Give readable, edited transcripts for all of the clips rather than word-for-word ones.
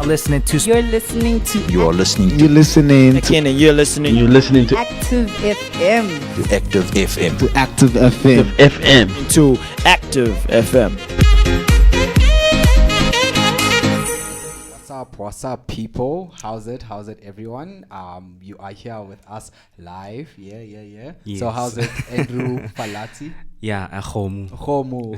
listening to. You're listening to. You are listening to. You're listening to. Again, and you're listening. You're listening to Active FM. to Active FM. To Active FM. FM. To Active FM. What's up, people? How's it, everyone? You are here with us live. Yeah. Yes. So how's it, Andrew Falati? Yeah, Khomu. Khomu.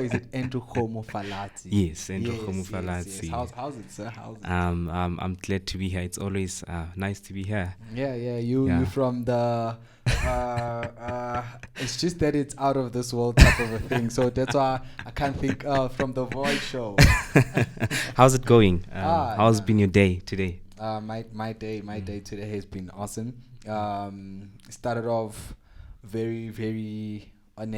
Is it Andrew Khomu Falati? Yes, Andrew Khomu Falati. Yes. How's it, sir? How's it? I'm glad to be here. It's always nice to be here. Yeah. You from the. It's just that it's out of this world type of a thing. So that's why I can't think from the Void show. How's it going? How's been your day today? My day today has been awesome. Started off very on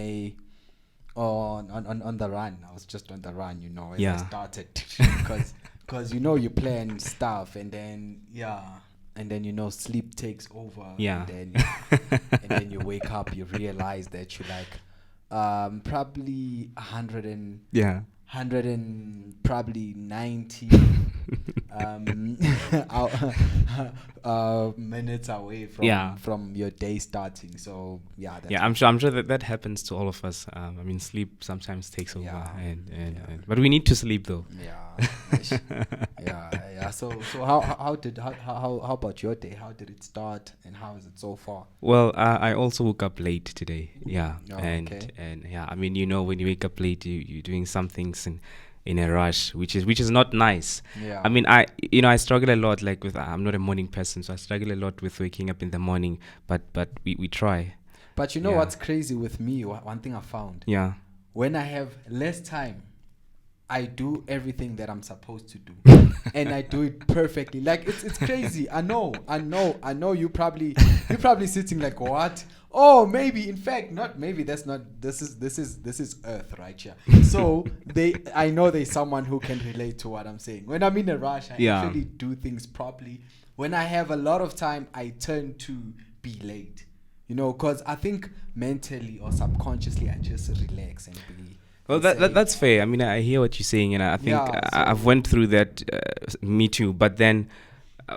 the run. I was just on the run, as I started because you plan stuff and then sleep takes over. And then you wake up, you realize that you're like probably 100 and probably 90 minutes away from your day starting. So I'm sure that happens to all of us. Sleep sometimes takes over, but we need to sleep though. So how about your day? How did it start and how is it so far? Well, I also woke up late today. When you wake up late, you're doing some things in a rush, which is not nice. I struggle a lot I'm not a morning person, so I struggle a lot with waking up in the morning, but we try. But what's crazy with me, one thing I found, when I have less time, I do everything that I'm supposed to do and I do it perfectly. It's crazy. I know you probably sitting like, what? Oh, maybe, in fact, not maybe. That's not. This is Earth right here. So I know there's someone who can relate to what I'm saying. When I'm in a rush, I actually do things properly. When I have a lot of time, I turn to be late. Because I think mentally or subconsciously, I just relax and be. Well, that's fair. I hear what you're saying, and I think I've went through that. Me too. But then,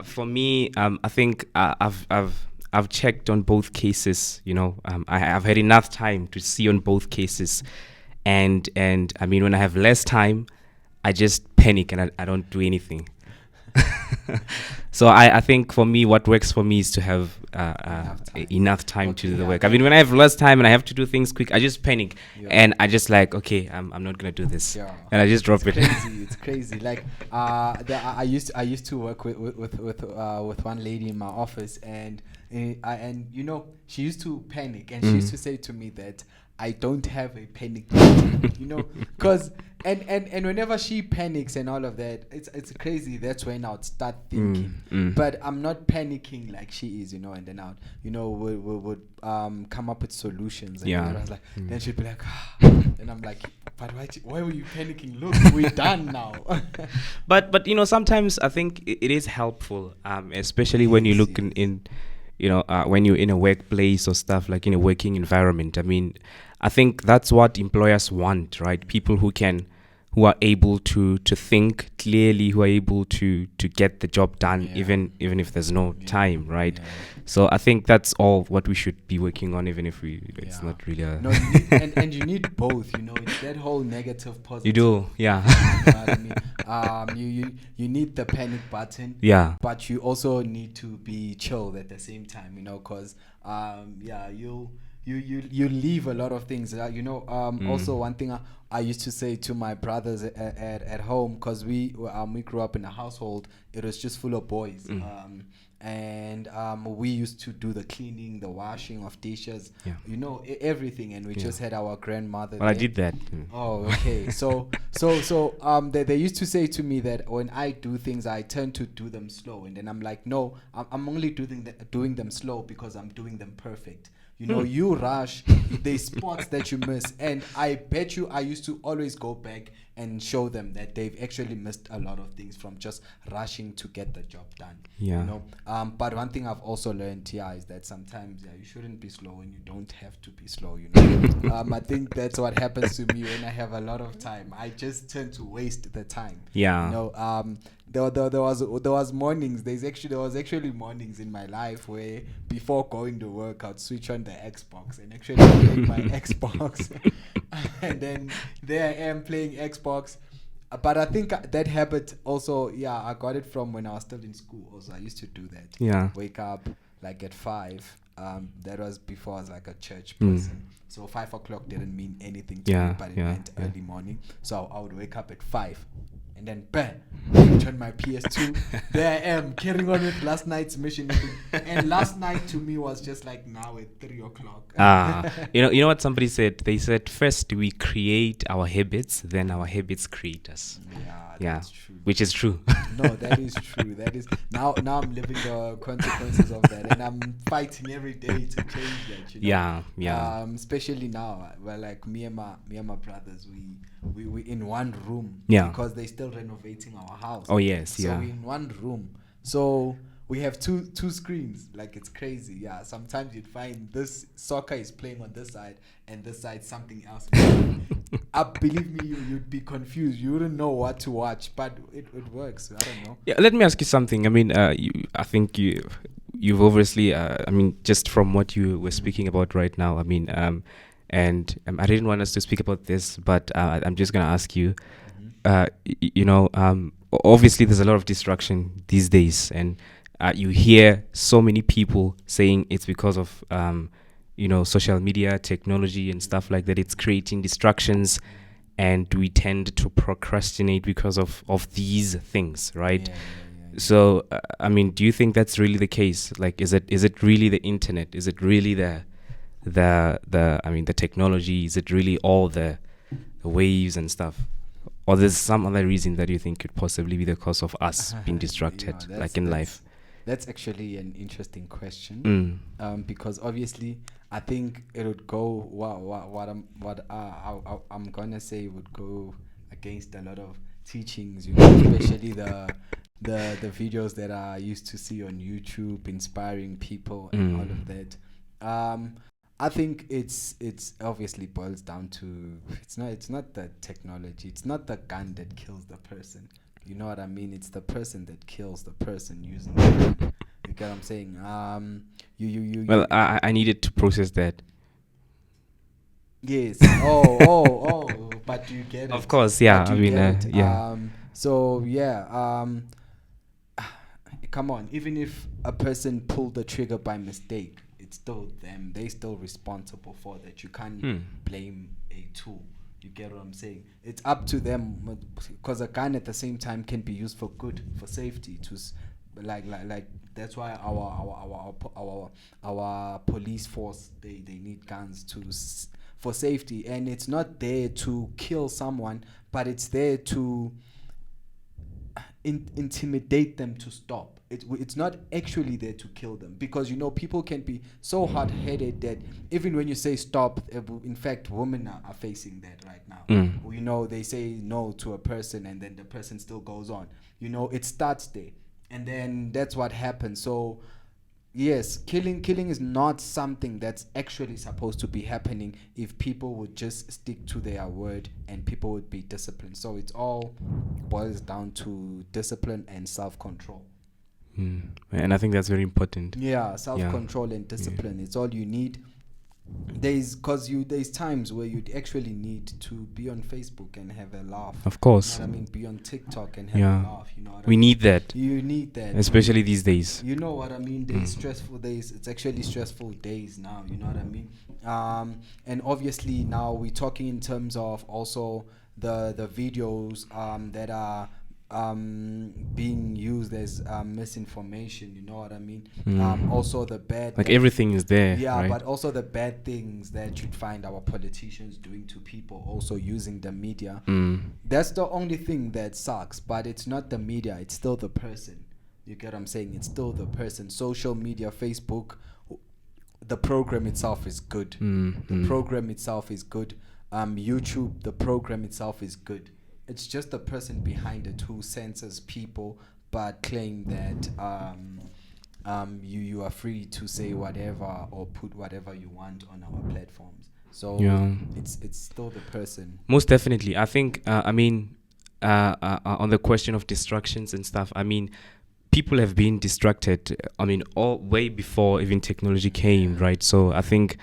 for me, I think I've checked on both cases. I've had enough time to see on both cases, and when I have less time, I just panic and I don't do anything. So I think for me, what works for me is to have enough time to do the work. When I have less time and I have to do things quick, I just panic and I just I'm not gonna do this, and I just drop it. It's crazy. I used to work with one lady in my office, and she used to panic, and she used to say to me that I don't have a panic button, because and whenever she panics and all of that, it's crazy. That's when I would start thinking, but I'm not panicking like she is, and then I would come up with solutions. And I was like, then she'd be like, and I'm like, but why were you panicking? Look, we're done now. but sometimes I think it is helpful, especially when you look in when you're in a workplace or stuff, like in a working environment. I think that's what employers want, right? People who are able to think clearly, who are able to get the job done, even if there's no time, right? So I think that's all what we should be working on, even if it's not really a... No, you need, and you need both, it's that whole negative, positive. You do, yeah. You know what I mean? You need the panic button, but you also need to be chilled at the same time, because you leave a lot of things. Also, one thing I used to say to my brothers at home, because we grew up in a household, it was just full of boys. And we used to do the cleaning, the washing of dishes, everything, and we just had our grandmother. Well, I did that. Oh, okay. So they used to say to me that when I do things, I tend to do them slow, and then I'm like, no, I'm only doing them slow because I'm doing them perfect. You rush, there's spots that you miss, and I bet you I used to always go back and show them that they've actually missed a lot of things from just rushing to get the job done. Yeah. You know, but one thing I've also learned here is that sometimes you shouldn't be slow and you don't have to be slow. You know, I think that's what happens to me when I have a lot of time. I just tend to waste the time. Yeah. You know, there was mornings. There was actually mornings in my life where before going to work, I'd switch on the Xbox and actually play my Xbox, and then there I am playing Xbox. But I think that habit also, I got it from when I was still in school. Also, I used to do that. Yeah. Wake up like at 5. That was before I was like a church person. So 5 o'clock didn't mean anything to me, but it meant early morning. So I would wake up at 5. And then bam, turn my PS2. There I am carrying on with last night's mission. And last night to me was just like now at 3 o'clock. You know what somebody said? They said first we create our habits, then our habits create us. That's true. Which is true. No, that is true. That is now I'm living the consequences of that, and I'm fighting every day to change that. You know? Yeah. Especially now, well, like me and my brothers, we in one room. Yeah. Because they're still renovating our house. Oh yes, so we're in one room. So we have two screens. Like it's crazy. Yeah. Sometimes you'd find this soccer is playing on this side and this side something else. Believe me, you'd be confused. You wouldn't know what to watch, but it works. I don't know. Yeah. Let me ask you something. I mean, I think you've obviously. I mean, just from what you were speaking about right now. I mean, and I didn't want us to speak about this, but I'm just gonna ask you. You know, obviously there's a lot of distraction these days, and you hear so many people saying it's because of you know, social media, technology and stuff like that. It's creating distractions, and we tend to procrastinate because of these things, right? Yeah. So I mean, do you think that's really the case? Like, is it really the internet? Is it really the I mean, the technology? Is it really all the waves and stuff? Or there's some other reason that you think could possibly be the cause of us being distracted, like in life? That's actually an interesting question, because obviously I think it would go I'm gonna say would go against a lot of teachings, you know, especially the videos that I used to see on YouTube, inspiring people and all of that. I think it's obviously boils down to it's not the technology, it's not the gun that kills the person. You know what I mean? It's the person that kills the person using the gun. You get what I'm saying? Well, I needed to process that. Yes. Oh. But you get it. Of course, yeah. I mean, yeah. So yeah. Come on. Even if a person pulled the trigger by mistake, it's still them. They're still responsible for that. You can't blame a tool. You get what I'm saying? It's up to them, because a gun at the same time can be used for good, for safety. Like that's why our police force they need guns for safety, and it's not there to kill someone, but it's there to intimidate them to stop. It's not actually there to kill them, because you know people can be so hard-headed that even when you say stop, in fact women are facing that right now. You know, they say no to a person and then the person still goes on. You know, it starts there, and then that's what happens. So yes, killing is not something that's actually supposed to be happening if people would just stick to their word and people would be disciplined. So it all boils down to discipline and self-control. And I think that's very important. Yeah, self-control and discipline. It's all you need. There's times where you'd actually need to be on Facebook and have a laugh. Of course. You know what I mean? Be on TikTok and have a laugh. You know what I mean? Need that. You need that. Especially these days. You know what I mean? There's stressful days. It's actually stressful days now. You know what I mean? And obviously now we're talking in terms of also the videos that are being used as misinformation. You know what I mean? Also the bad, like everything is there, yeah, right? but also the bad things that you'd find our politicians doing to people, also using the media. That's the only thing that sucks, but it's not the media, it's still the person. You get what I'm saying? It's still the person. Social media, Facebook, the program itself is good. The program itself is good. YouTube, the program itself is good. it's just the person behind it who censors people, but claim that you are free to say whatever or put whatever you want on our platforms. So it's still the person. Most definitely. I think, on the question of distractions and stuff, I mean, people have been distracted, all way before even technology came, right? So I think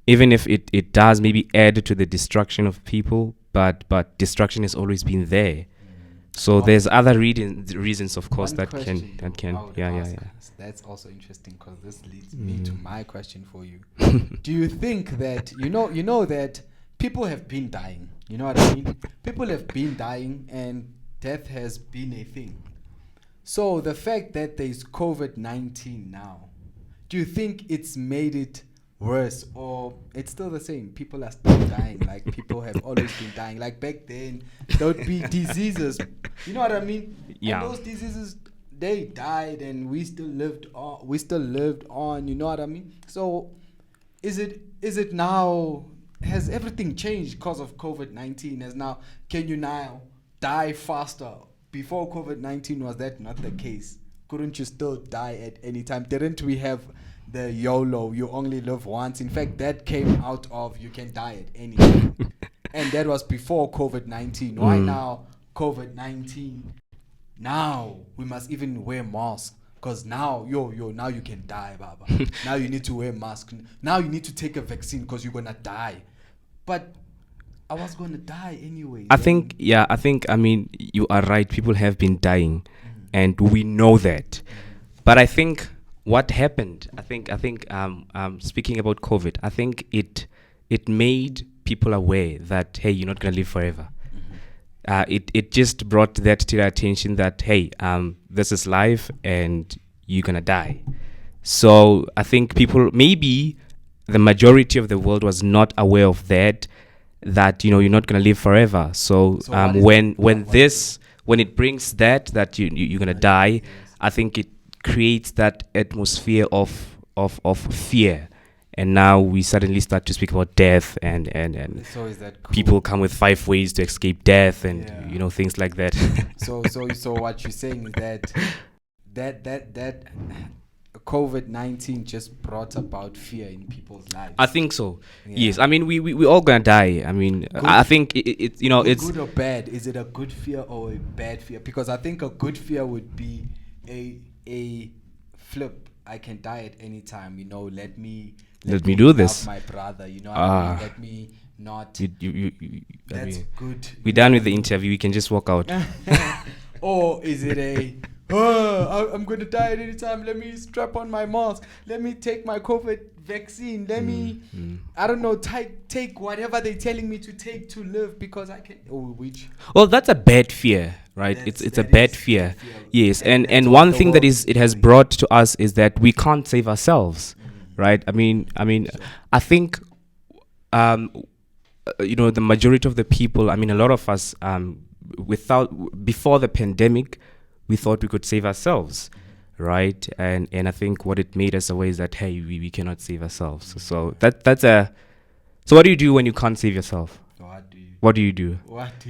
even if it does maybe add to the distraction of people, but distraction has always been there. So there's other reasons, of course, that can That's also interesting because this leads me to my question for you. Do you think that you know that people have been dying? You know what I mean? People have been dying, and death has been a thing. So the fact that there's COVID-19 now, do you think it's made it worse, or it's still the same? People are still dying. Like, people have always been dying. Like, back then there would be diseases, you know what I mean? Yeah. And those diseases, they died and we still lived on, you know what I mean? So is it now, has everything changed because of COVID-19? Can you now die faster? Before COVID-19, was that not the case? Couldn't you still die at any time? Didn't we have the YOLO, you only live once? In fact, that came out of you can die at any time. And that was before COVID-19. Why now COVID-19? Now we must even wear masks. Because now, now you can die, Baba. Now you need to wear mask. Now you need to take a vaccine because you're going to die. But I was going to die anyway. I think, you are right. People have been dying, and we know that. But I think what happened, speaking about COVID, I think it made people aware that, hey, you're not going to live forever. It just brought that to their attention that, hey, this is life and you're going to die. So I think people, maybe the majority of the world was not aware of that you're not going to live forever. So when it brings that you're going to die, I think it creates that atmosphere of fear. And now we suddenly start to speak about death and so is that cool? People come with 5 ways to escape death and things like that. So what you're saying is that COVID-19 just brought about fear in people's lives. I think so. Yeah. Yes. I mean, we all gonna die. I mean, I think it's good or bad. Is it a good fear or a bad fear? Because I think a good fear would be a flip. I can die at any time. Let me do this. My brother. You know what I mean? Let me not. That's good. We're done with the interview. We can just walk out. Or is it I'm going to die at any time. Let me strap on my mask. Let me take my COVID vaccine. Let me, I don't know, take whatever they're telling me to take to live because I can. Well, that's a bad fear, right? It's a bad fear. Yes, and one thing that it has brought to us is that we can't save ourselves, right? I mean, I think, the majority of the people. I mean, a lot of us, before the pandemic, we thought we could save ourselves, right? And I think what it made us aware is that, hey, we cannot save ourselves. So so what do you do when you can't save yourself? What do you do? Right? Do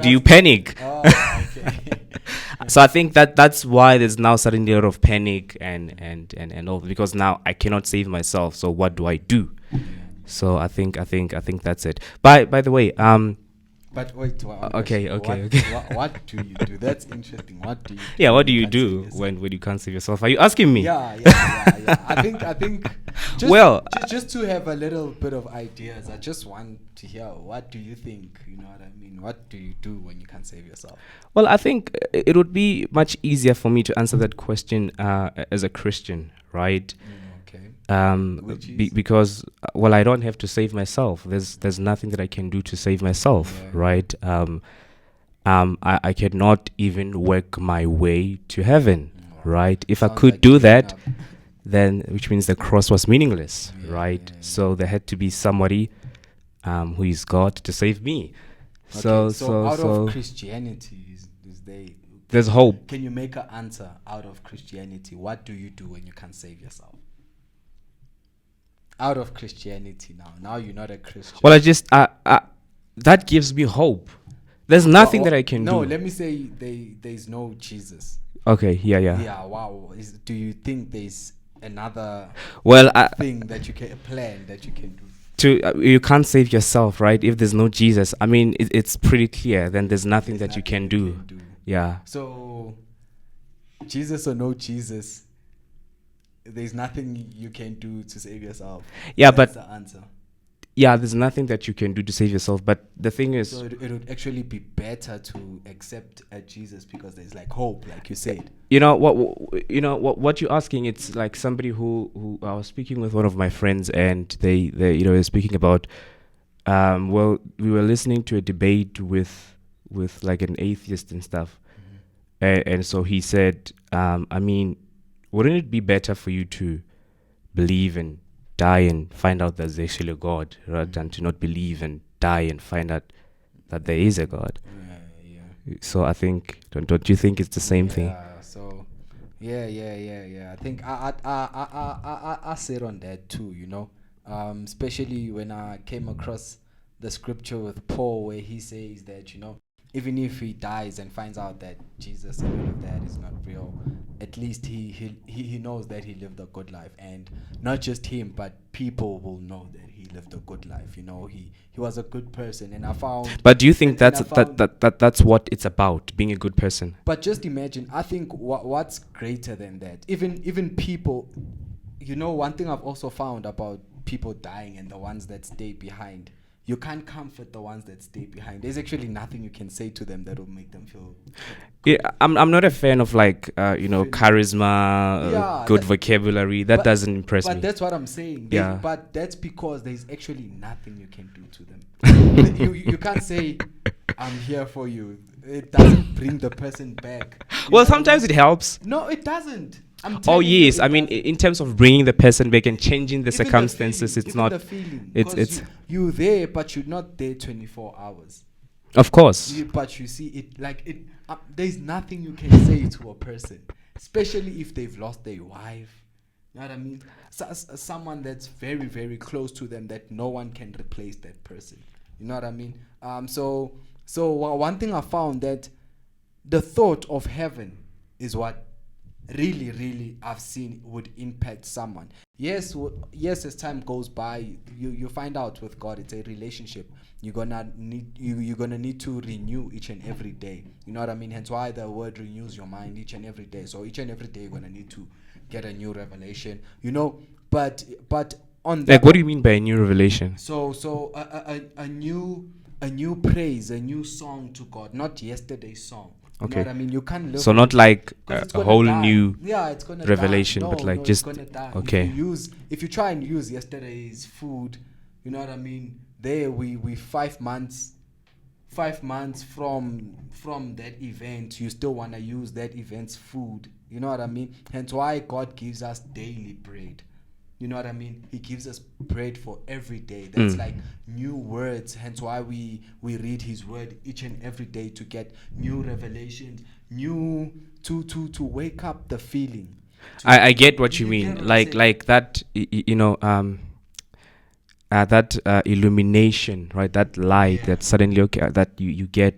you panic? Oh, okay. So I think that's why there's now suddenly a lot of panic and all, because now I cannot save myself. So what do I do? So I think that's it. By the way, But wait, okay. What do you do? That's interesting. What do you do? Yeah, what do you do when you can't save yourself? Are you asking me? Yeah. I think just to have a little bit of ideas, I just want to hear, what do you think? You know what I mean? What do you do when you can't save yourself? Well, I think it would be much easier for me to answer that question as a Christian, right? Because I don't have to save myself. There's nothing that I can do to save myself, right? I cannot even work my way to heaven, right? If I could do that, then which means the cross was meaningless, right? So there had to be somebody who is God to save me. So out of Christianity, there's hope. Can you make an answer out of Christianity? What do you do when you can't save yourself? Out of Christianity now you're not a Christian. Well, that gives me hope. There's nothing that I can do. No, let me say there's no Jesus. Okay, yeah. Yeah, wow. Do you think there's another thing that you can plan that you can do? You can't save yourself, right? If there's no Jesus, I mean, it's pretty clear. Then there's nothing that you can do. Yeah. So, Jesus or no Jesus, there's nothing you can do to save yourself. Yeah, That's but the answer. Yeah, there's nothing that you can do to save yourself. But the thing is, so it would actually be better to accept Jesus because there's like hope, like you said. What you're asking. It's like somebody who I was speaking with one of my friends, and they they're speaking about. Well, we were listening to a debate with like an atheist and stuff, and so he said, I mean, wouldn't it be better for you to believe and die and find out there's actually a God, rather than to not believe and die and find out that there is a God? Yeah. So I think, don't you think it's the same thing? So, yeah. I think I said on that too. Especially when I came across the scripture with Paul, where he says that even if he dies and finds out that Jesus and all of that is not real, at least he knows that he lived a good life, and not just him, but people will know that he lived a good life. He was a good person, and I found. But do you think that's what it's about, being a good person? But just imagine, I think what's greater than that? Even people, one thing I've also found about people dying and the ones that stay behind. You can't comfort the ones that stay behind. There's actually nothing you can say to them that will make them feel good. Yeah, I'm not a fan of charisma, good vocabulary. That doesn't impress me. But that's what I'm saying. Yeah. But that's because there's actually nothing you can do to them. you can't say, I'm here for you. It doesn't bring the person back. Well, sometimes it helps. No, it doesn't. Oh yes, I mean, in terms of bringing the person back and changing the circumstances, it's not. The feeling, it's you there, but you're not there 24 hours. Of course. But you see it like it. There's nothing you can say to a person, especially if they've lost their wife. You know what I mean? Someone that's very, very close to them, that no one can replace that person. You know what I mean? So one thing I found, that the thought of heaven is what really I've seen would impact someone. Yes, as time goes by, you find out with God it's a relationship. You're gonna need to renew each and every day. You know what I mean? Hence why the word renews your mind each and every day. So each and every day you're gonna need to get a new revelation. But on that, like, what do you mean by a new revelation? So a new praise, a new song to God, not yesterday's song. You know what I mean? You can't live. So not like a whole die. new it's gonna revelation, die. but like it's just gonna die. okay. If you try and use yesterday's food, you know what I mean? There we 5 months from that event, you still wanna use that event's food. You know what I mean? Hence why God gives us daily bread. You know what I mean? He gives us bread for every day. That's like new words. Hence why we read his word each and every day, to get new revelations, new to wake up the feeling. I get what you mean. Like that, that illumination, right? That light that suddenly, that you get,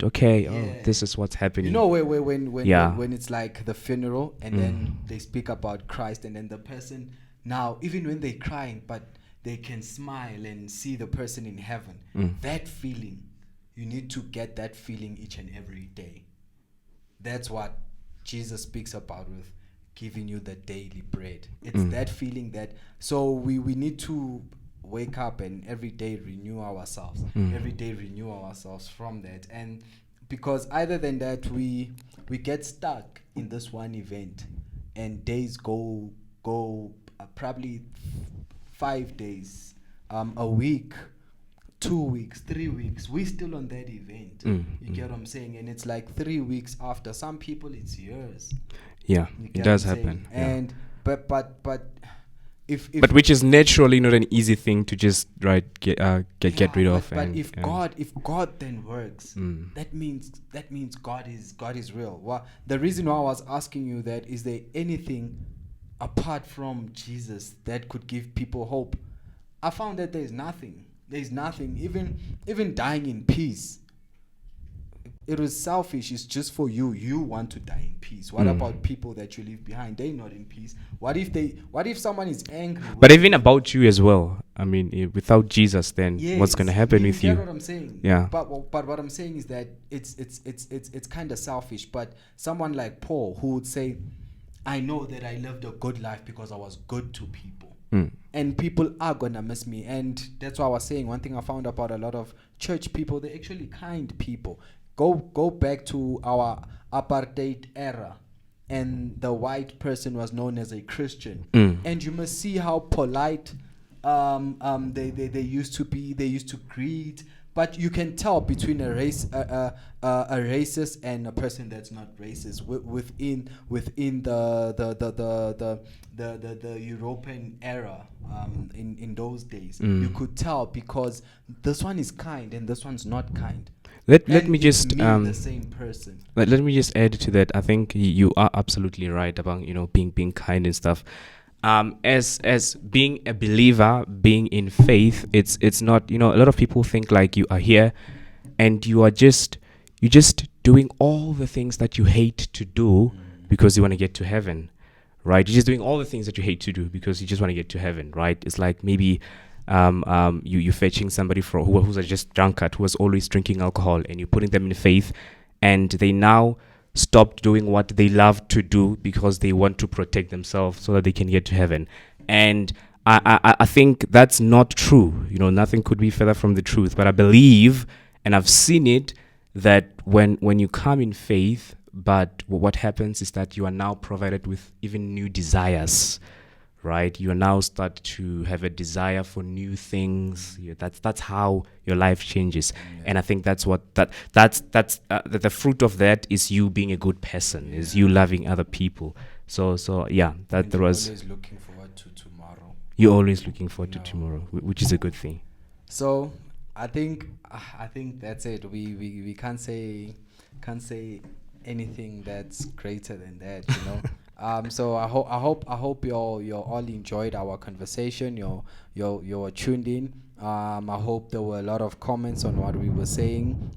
this is what's happening. When it's like the funeral, and then they speak about Christ, and then the person, now, even when they're crying, but they can smile and see the person in heaven. That feeling, you need to get that feeling each and every day. That's what Jesus speaks about with giving you the daily bread. It's that feeling that, so we need to wake up and every day renew ourselves. Every day renew ourselves from that. And because either than that, we get stuck in this one event, and days go probably 5 days, a week, 2 weeks, 3 weeks, we're still on that event. You get what I'm saying? And it's like 3 weeks after. Some people it's years. Yeah, it does happen. And but if which is naturally not an easy thing to just get rid of. But if God then works, that means God is real. Well, the reason why I was asking you that, is there anything apart from Jesus that could give people hope? I found that there's nothing. There's nothing. Even dying in peace. It was selfish. It's just for you. You want to die in peace. What about people that you leave behind? They're not in peace. What if someone is angry? But even about you as well. I mean, without Jesus, then what's going to happen with you? You get what I'm saying? Yeah. But what I'm saying is that it's kind of selfish. But someone like Paul who would say, I know that I lived a good life because I was good to people. And people are gonna miss me. And that's why I was saying, one thing I found about a lot of church people, they're actually kind people. Go back to our apartheid era, and the white person was known as a Christian, and you must see how polite they used to be. They used to greet, but you can tell between a racist and a person that's not racist within the European era. In those days, you could tell because this one is kind and this one's not kind. Let me just the same person. Let me just add to that. I think you are absolutely right about being kind and stuff. As being a believer, being in faith, it's not, a lot of people think like you are here and you're just doing all the things that you hate to do because you want to get to heaven, right? You're just doing all the things that you hate to do because you just want to get to heaven, right? It's like maybe you're fetching somebody who's just drunkard, who was always drinking alcohol, and you're putting them in faith, and they now stopped doing what they love to do because they want to protect themselves so that they can get to heaven. And I think that's not true. Nothing could be further from the truth. But I believe, and I've seen it, that when you come in faith, but what happens is that you are now provided with even new desires, right? You now start to have a desire for new things. That's how your life changes. And I think that's the fruit of that is you being a good person, is you loving other people. So yeah, that was. Always looking forward to tomorrow. You're always looking forward to tomorrow, which is a good thing. So I think that's it. We can't say anything that's greater than that, So I hope you all enjoyed our conversation. You're tuned in. I hope there were a lot of comments on what we were saying.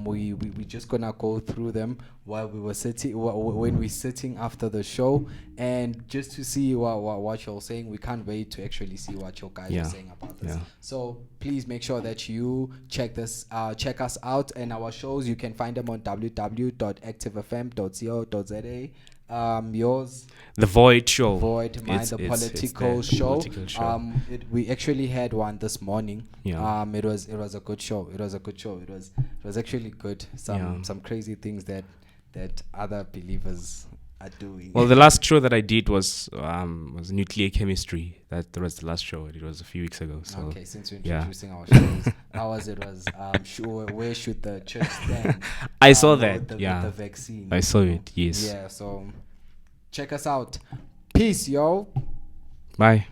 We just gonna go through them while we were sitting when we're sitting after the show, and just to see what you're saying. We can't wait to actually see what your guys are saying about this. So please make sure that you check us out, and our shows you can find them on www.activefm.co.za. Yours, The Void Show. The political show. We actually had one this morning. It was a good show. It was actually good. Some crazy things that other believers are doing. Well, the last show that I did was nuclear chemistry. That was the last show. It was a few weeks ago. So okay, since we're introducing our shows, where should the church stand? I saw that. The vaccine. I saw it. Yes. Yeah. So check us out. Peace, yo. Bye.